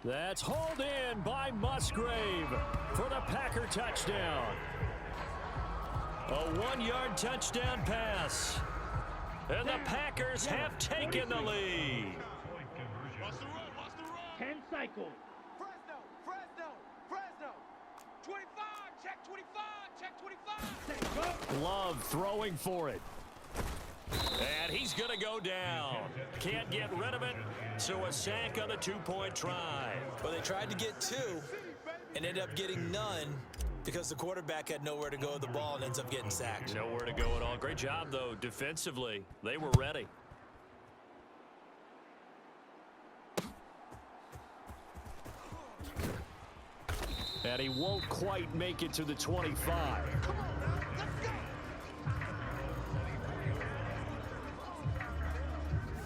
That's hauled in by Musgrave for the Packer touchdown. A 1-yard touchdown pass. And the Packers have taken the lead. 10 cycles. Fresno. 25, check 25, check 25. Love throwing for it. And he's going to go down. Can't get rid of it, so a sack on the 2-point try. Well, they tried to get 2 and ended up getting none because the quarterback had nowhere to go with the ball and ends up getting sacked. Nowhere to go at all. Great job, though, defensively. They were ready. And he won't quite make it to the 25.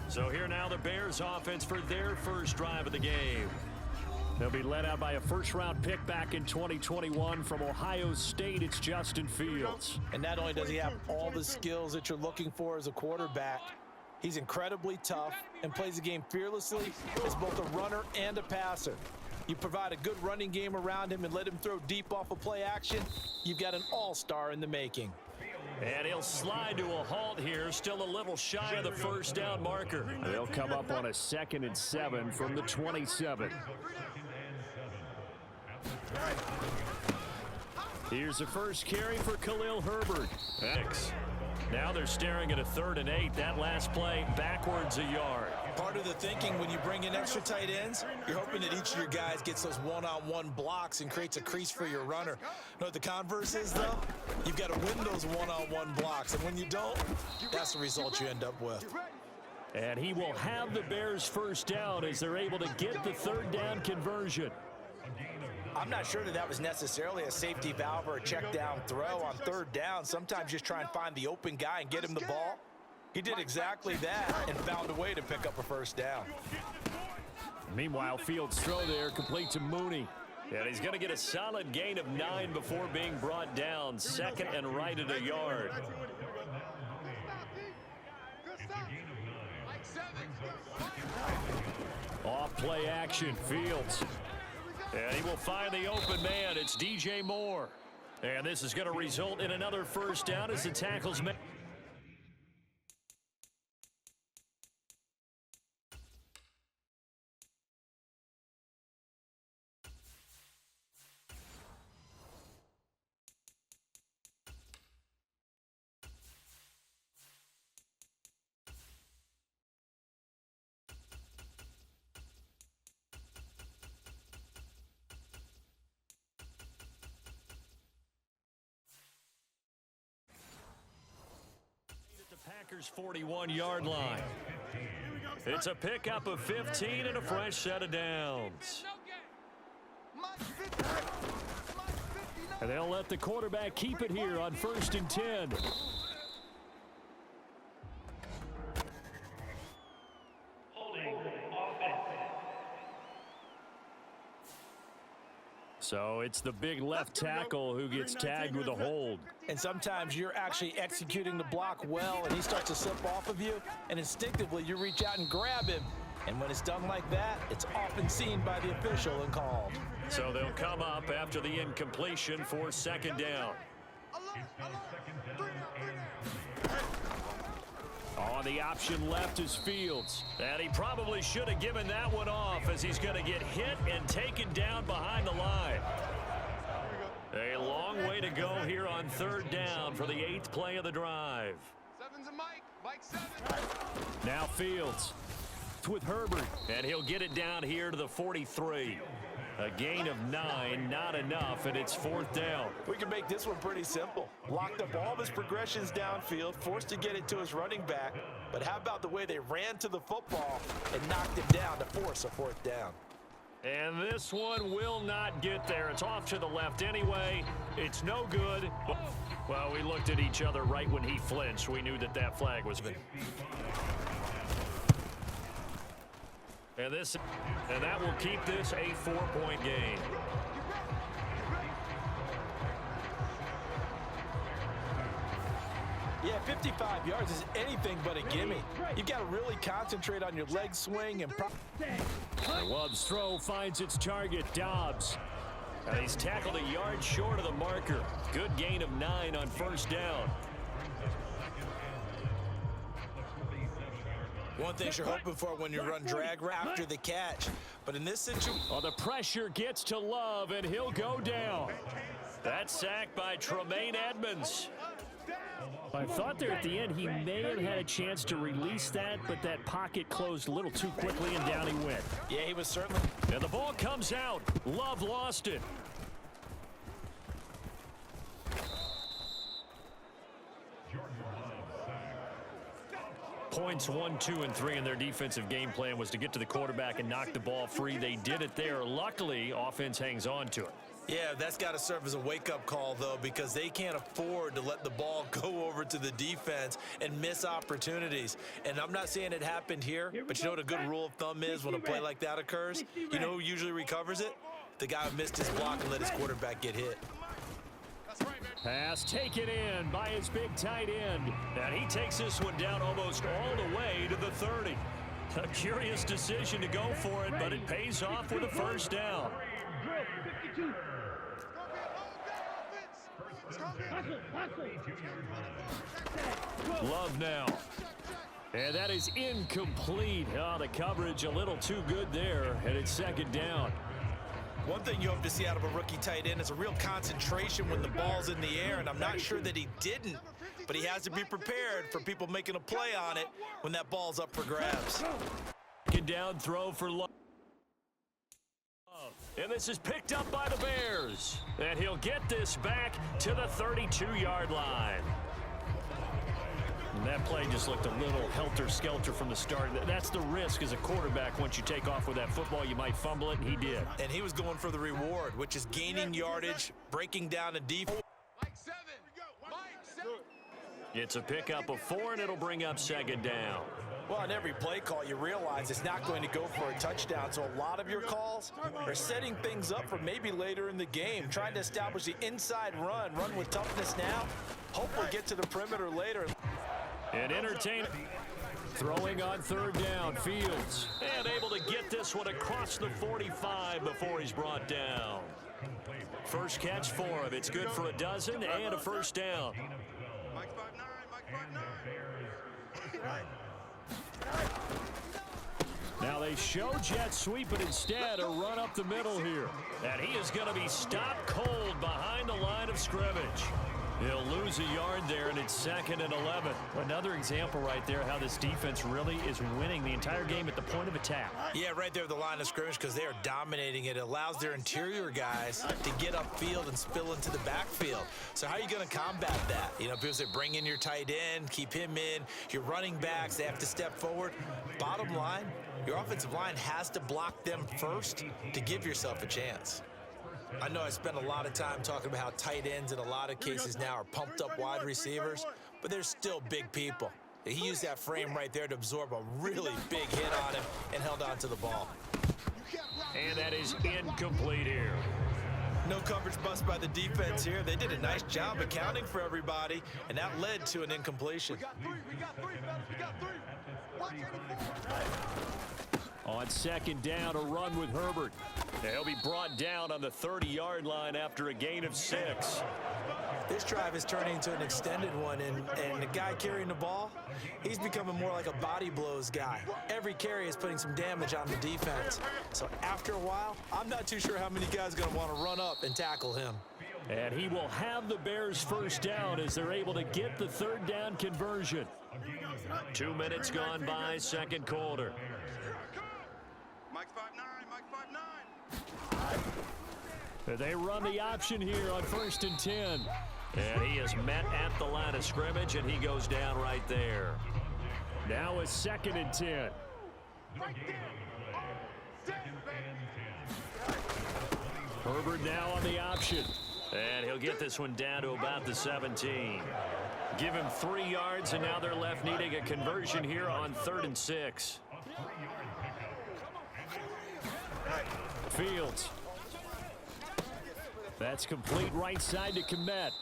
So here now the Bears offense for their first drive of the game. They'll be led out by a first-round pick back in 2021 from Ohio State. It's Justin Fields. And not only does he have all the skills that you're looking for as a quarterback, he's incredibly tough and plays the game fearlessly as both a runner and a passer. You provide a good running game around him and let him throw deep off of play action, you've got an all-star in the making. And he'll slide to a halt here, still a little shy of the first down marker. They'll come up on a 2nd and 7 from the 27. Here's the first carry for Khalil Herbert. Now they're staring at a 3rd and 8. That last play backwards a yard. Part of the thinking when you bring in extra tight ends, you're hoping that each of your guys gets those one-on-one blocks and creates a crease for your runner. You know what the converse is, though? You've got to win those one-on-one blocks, and when you don't, that's the result you end up with. And he will have the Bears first down as they're able to get the 3rd down conversion. I'm not sure that was necessarily a safety valve or a check down throw on 3rd down. Sometimes just try and find the open guy and get him the ball. He did exactly that and found a way to pick up a first down. Meanwhile, Fields' throw there complete to Mooney. And he's going to get a solid gain of 9 before being brought down. 2nd and right at a yard. Off play action, Fields. And he will find the open man. It's DJ Moore. And this is going to result in another first down as the tackles make. Packers 41-yard line. It's a pickup of 15 and a fresh set of downs. And they'll let the quarterback keep it here on 1st and 10. So it's the big left tackle who gets tagged with a hold. And sometimes you're actually executing the block well, and he starts to slip off of you, and instinctively you reach out and grab him. And when it's done like that, it's often seen by the official and called. So they'll come up after the incompletion for 2nd down. On the option left is Fields. And he probably should have given that one off as he's going to get hit and taken down behind the line. A long way to go here on 3rd down for the 8th play of the drive. Now Fields with Herbert, and he'll get it down here to the 43. A gain of 9, not enough, and it's 4th down. We can make this one pretty simple. Locked up all of his progressions downfield, forced to get it to his running back. But how about the way they ran to the football and knocked him down to force a 4th down? And this one will not get there. It's off to the left anyway. It's no good. Well, we looked at each other right when he flinched. We knew that that flag was good. And that will keep this a 4-point game. Yeah, 55 yards is anything but a gimme. You've got to really concentrate on your leg swing and Love's throw finds its target, Dobbs. And he's tackled a yard short of the marker. Good gain of 9 on first down. One thing you're hoping for when you run drag after the catch. But in this situation... Oh, the pressure gets to Love, and he'll go down. That's sacked by Tremaine Edmonds. I thought there at the end he may have had a chance to release that, but that pocket closed a little too quickly, and down he went. Yeah, he was certainly... And the ball comes out. Love lost it. Points 1, 2, and 3 in their defensive game plan was to get to the quarterback and knock the ball free. They did it there. Luckily, offense hangs on to it. Yeah, that's got to serve as a wake-up call, though, because they can't afford to let the ball go over to the defense and miss opportunities. And I'm not saying it happened here, but you know what a good rule of thumb is when a play like that occurs? You know who usually recovers it? The guy who missed his block and let his quarterback get hit. Pass taken in by his big tight end. And he takes this one down almost all the way to the 30. A curious decision to go for it, but it pays off with a first down. Love now. And that is incomplete. Oh, the coverage a little too good there, and it's second down. One thing you hope to see out of a rookie tight end is a real concentration when the ball's in the air, and I'm not sure that he didn't, but he has to be prepared for people making a play on it when that ball's up for grabs. Get down throw for Love. And this is picked up by the Bears. And he'll get this back to the 32-yard line. And that play just looked a little helter-skelter from the start. That's the risk as a quarterback. Once you take off with that football, you might fumble it, and he did. And he was going for the reward, which is gaining yardage, breaking down a defense. It's a pickup of 4, and it'll bring up second down. Well, on every play call, you realize it's not going to go for a touchdown, so a lot of your calls are setting things up for maybe later in the game, trying to establish the inside run with toughness now, hopefully get to the perimeter later. And entertain throwing on third down, Fields, and able to get this one across the 45 before he's brought down. First catch for him. It's good for a dozen and a first down. Now they show jet sweep, but instead a run up the middle here. And he is going to be stopped cold behind the line of scrimmage. He'll lose a yard there, and it's 2nd and 11. Another example right there how this defense really is winning the entire game at the point of attack. Yeah, right there at the line of scrimmage because they are dominating it. It allows their interior guys to get upfield and spill into the backfield. So how are you going to combat that? You know, people say bring in your tight end, keep him in. Your running backs, they have to step forward. Bottom line, your offensive line has to block them first to give yourself a chance. I know I spent a lot of time talking about how tight ends in a lot of cases now are pumped up wide receivers, but they're still big people. He used that frame right there to absorb a really big hit on him and held on to the ball. And that is incomplete here. No coverage bust by the defense here. They did a nice job accounting for everybody, and that led to an incompletion. We got three, fellas. We got three. Watch 84. On second down, a run with Herbert. He'll be brought down on the 30-yard line after a gain of 6. This drive is turning into an extended one, and the guy carrying the ball, he's becoming more like a body blows guy. Every carry is putting some damage on the defense. So after a while, I'm not too sure how many guys are going to want to run up and tackle him. And he will have the Bears first down as they're able to get the third down conversion. 2 minutes gone by, second quarter. Mike's 5'9", Mike 5'9". They run the option here on 1st and 10. And he is met at the line of scrimmage, and he goes down right there. Now a 2nd and 10. Herbert now on the option. And he'll get this one down to about the 17. Give him 3 yards, and now they're left needing a conversion here on 3rd and 6. Fields. That's complete right side to Kmet.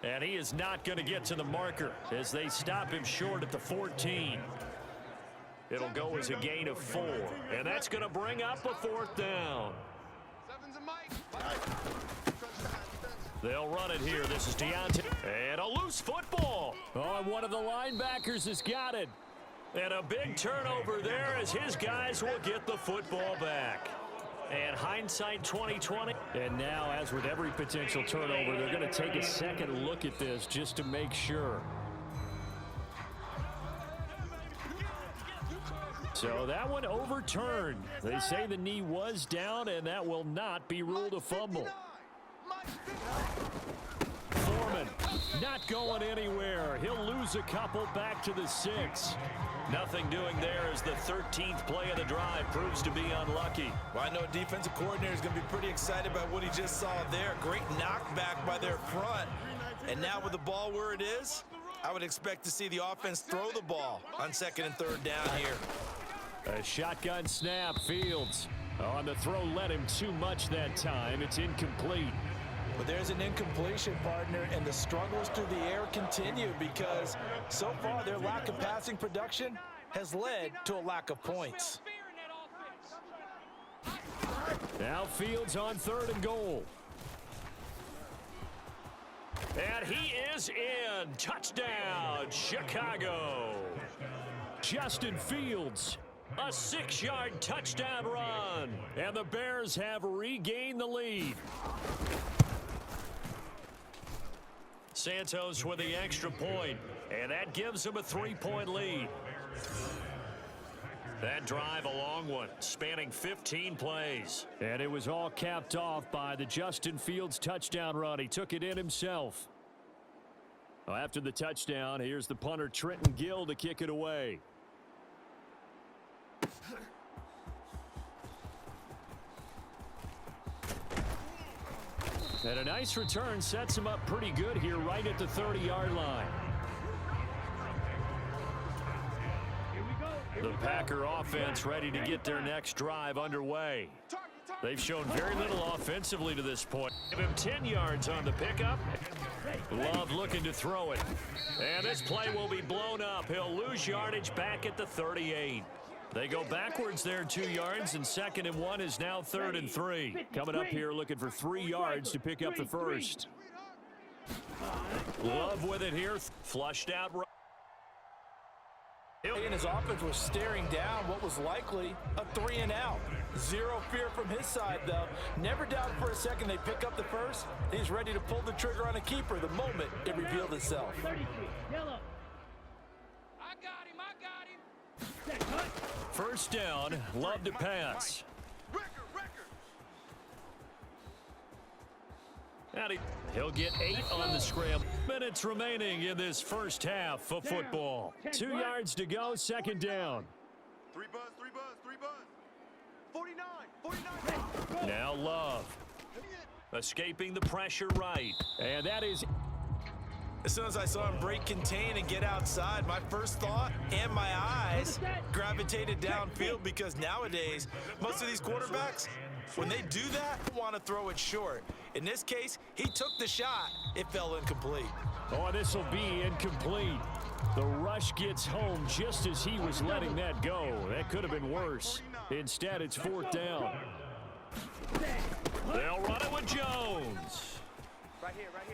And he is not going to get to the marker as they stop him short at the 14. It'll go as a gain of 4. And that's going to bring up a 4th down. Sevens and Mike. They'll run it here. This is Deontay. And a loose football. Oh, and one of the linebackers has got it. And a big turnover there as his guys will get the football back. And hindsight 2020. And now, as with every potential turnover, they're going to take a second look at this just to make sure. So that one overturned. They say the knee was down, and that will not be ruled a fumble. Foreman not going anywhere. He'll lose a couple back to the 6. Nothing doing there as the 13th play of the drive proves to be unlucky. Well, I know defensive coordinator is going to be pretty excited about what he just saw there. Great knockback by their front. And now with the ball where it is, I would expect to see the offense throw the ball on 2nd and 3rd down here. A shotgun snap. Fields on the throw led him too much that time. It's incomplete. But there's an incompletion, partner, and the struggles through the air continue because so far their lack of passing production has led to a lack of points. Now Fields on 3rd and goal. And he is in. Touchdown, Chicago. Justin Fields. A 6-yard touchdown run. And the Bears have regained the lead. Santos with the extra point, and that gives him a 3-point lead. That drive, a long one, spanning 15 plays. And it was all capped off by the Justin Fields touchdown run. He took it in himself. Well, after the touchdown, here's the punter Trenton Gill to kick it away. And a nice return sets him up pretty good here right at the 30-yard line. The Packer offense ready to get their next drive underway. They've shown very little offensively to this point. Give him 10 yards on the pickup. Love looking to throw it. And this play will be blown up. He'll lose yardage back at the 38. They go backwards there 2 yards, and 2nd and 1 is now 3rd and 3. Coming up here looking for 3 yards to pick up the first. Love with it here. Flushed out. And his offense was staring down what was likely a 3 and out. Zero fear from his side, though. Never doubted for a second they pick up the first. He's ready to pull the trigger on a keeper the moment it revealed itself. First down, Love to pass. And he'll get 8 on the scramble. Minutes remaining in this first half of football. 2 yards to go, 2nd down. 3 buzz, 3 buzz, 3 buzz. 49. Now Love. Escaping the pressure right. And that is... As soon as I saw him break contain and get outside, my first thought and my eyes gravitated downfield because nowadays, most of these quarterbacks, when they do that, want to throw it short. In this case, he took the shot. It fell incomplete. Oh, this will be incomplete. The rush gets home just as he was letting that go. That could have been worse. Instead, it's 4th down. They'll run it with Jones.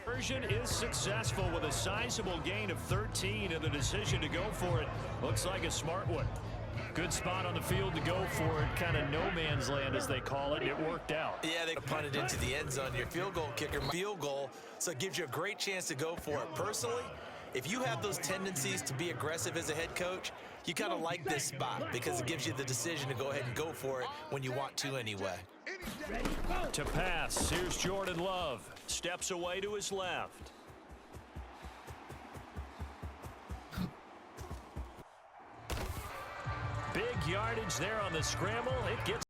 Version is successful with a sizable gain of 13 and the decision to go for it. Looks like a smart one. Good spot on the field to go for it. Kind of no man's land, as they call it. It worked out. Yeah, they punted into the end zone. Your field goal kicker, field goal, so it gives you a great chance to go for it. Personally, if you have those tendencies to be aggressive as a head coach, you kind of like this spot because it gives you the decision to go ahead and go for it when you want to anyway. To pass, here's Jordan Love. Steps away to his left. Big yardage there on the scramble. It gets